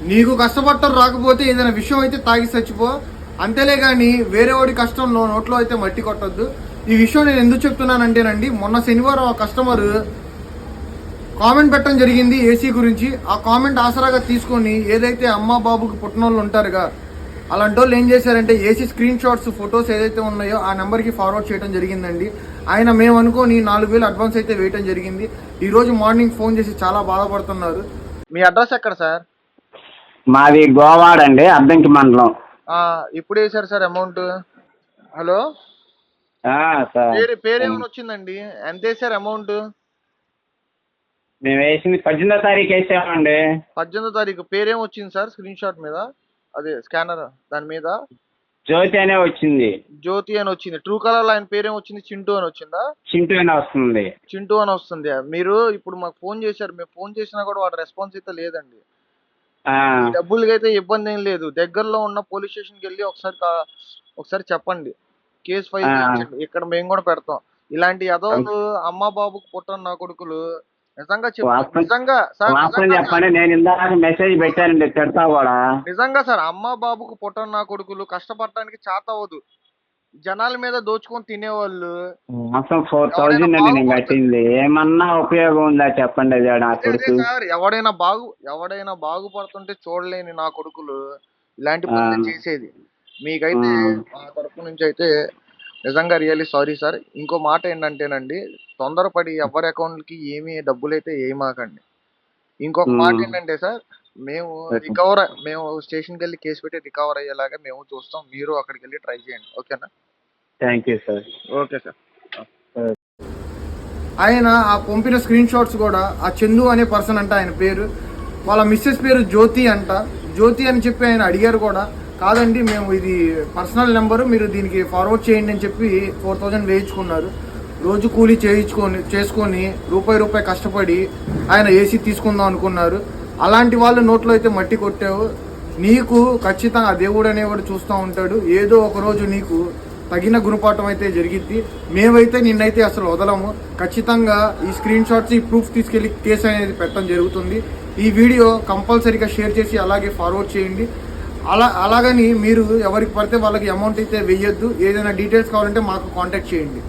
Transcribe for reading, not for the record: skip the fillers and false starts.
నీకు కష్టపడటం రాకపోతే ఏదైనా విషయం అయితే తాగి చచ్చిపో, అంతేలే కానీ వేరే వాడి కష్టం నోట్లో అయితే మట్టి కొట్టద్దు. ఈ విషయం నేను ఎందుకు చెప్తున్నానంటేనండి, మొన్న శనివారం ఆ కస్టమర్ కామెంట్ పెట్టడం జరిగింది ఏసీ గురించి. ఆ కామెంట్ ఆసరాగా తీసుకొని ఏదైతే అమ్మ బాబుకి పుట్టినోళ్ళు ఉంటారుగా, అలాంటి వాళ్ళు ఏం చేశారంటే ఏసీ స్క్రీన్ షాట్స్ ఫొటోస్ ఏదైతే ఉన్నాయో ఆ నెంబర్కి ఫార్వర్డ్ చేయడం జరిగిందండి. ఆయన మేము అనుకోని 4,000 అడ్వాన్స్ అయితే వేయటం జరిగింది. ఈరోజు మార్నింగ్ ఫోన్ చేసి చాలా బాధపడుతున్నారు. మీ అడ్రస్ ఎక్కడ సార్? మాది గోవాడ అండి, అద్దంకి మండలం. ఇప్పుడు వేసారు సార్ అమౌంట్? హలో సార్, పేరేమైనా వచ్చిందండి? ఎంత వేసారు అమౌంట్? మేము వేసింది 18వ తారీఖు వేసామండి. 18వ తారీఖు. పేరేం వచ్చింది సార్ స్క్రీన్ షాట్ మీద? అదే స్కానర్ దాని మీద జ్యోతి అనే వచ్చింది. జ్యోతి అని వచ్చింది. ట్రూ కలర్ లో ఆయన పేరేం వచ్చింది? చింటూ అని వచ్చిందా? చింటూ అని వస్తుంది. చింటూ అని వస్తుంది. మీరు ఇప్పుడు మాకు ఫోన్ చేశారు, మేము ఫోన్ చేసినా కూడా వాడు రెస్పాన్స్ అయితే లేదండి. డబ్బులకి అయితే ఇబ్బంది ఏం లేదు. దగ్గరలో ఉన్న పోలీస్ స్టేషన్కి వెళ్ళి ఒకసారి చెప్పండి, కేసు ఫైల్ చేయించండి. ఇక్కడ మేము కూడా పెడతాం. ఇలాంటి యదవులు అమ్మ బాబుకు పుట్టని నా కొడుకులు నిజంగా చెప్పండి. నేను ఇందాక మెసేజ్ పెట్టానండి, పెడతా కూడా. నిజంగా సార్, అమ్మ బాబుకు పుట్టని నా కొడుకులు కష్టపడటానికి చేత అవ్వదు. జనాల మీద దోచుకొని తినేవాళ్ళు. మొత్తం 4,000 అండి నేను కట్టింది. ఏమన్నా ఉపయోగం ఉందా చెప్పండి? సార్, ఎవడైనా బాగుపడుతుంటే చూడలేని నా కొడుకులు ఇలాంటి పనులు చేసేది. మీకైతే మా తరపు నుంచి అయితే నిజంగా రియల్లీ సారీ సార్. ఇంకో మాట ఏంటంటేనండి, తొందరపడి ఎవరి అకౌంట్కి ఏమీ డబ్బులు అయితే వేయమాకండి. ఇంకొక మాట ఏంటంటే సార్, మేము స్టేషన్కి వెళ్ళి కేసు పెట్టి రికవర్ అయ్యేలాగా మేము చూస్తాం. మీరు అక్కడికి వెళ్ళి ట్రై చేయండి. ఓకేనా? Thank you sir. Okay sir. ఆయన ఆ పంపిన స్క్రీన్ షాట్స్ కూడా ఆ చందు అనే పర్సన్ అంట, ఆయన పేరు. వాళ్ళ మిస్సెస్ పేరు జ్యోతి అంట. జ్యోతి అని చెప్పి ఆయన అడిగారు కూడా. కాదండి, మేము ఇది పర్సనల్ నెంబరు, మీరు దీనికి ఫార్వర్డ్ చేయండి అని చెప్పి 4,000 వేయించుకున్నారు. రోజు కూలీ చేసుకొని రూపాయి కష్టపడి ఆయన ఏసీ తీసుకుందాం అనుకున్నారు. అలాంటి వాళ్ళు నోట్లో అయితే మట్టి కొట్టావు. నీకు ఖచ్చితంగా దేవుడు అనేవాడు చూస్తూ ఉంటాడు. ఏదో ఒక రోజు నీకు తగిన గుణపాఠం అయితే జరిగిద్ది. మేమైతే నిన్నైతే అసలు వదలము. ఖచ్చితంగా ఈ స్క్రీన్ షాట్స్, ఈ ప్రూఫ్ తీసుకెళ్లి కేసు అనేది పెట్టడం జరుగుతుంది. ఈ వీడియో కంపల్సరీగా షేర్ చేసి అలాగే ఫార్వర్డ్ చేయండి. అలాగని మీరు ఎవరికి పడితే వాళ్ళకి అమౌంట్ అయితే వేయొద్దు. ఏదైనా డీటెయిల్స్ కావాలంటే మాకు కాంటాక్ట్ చేయండి.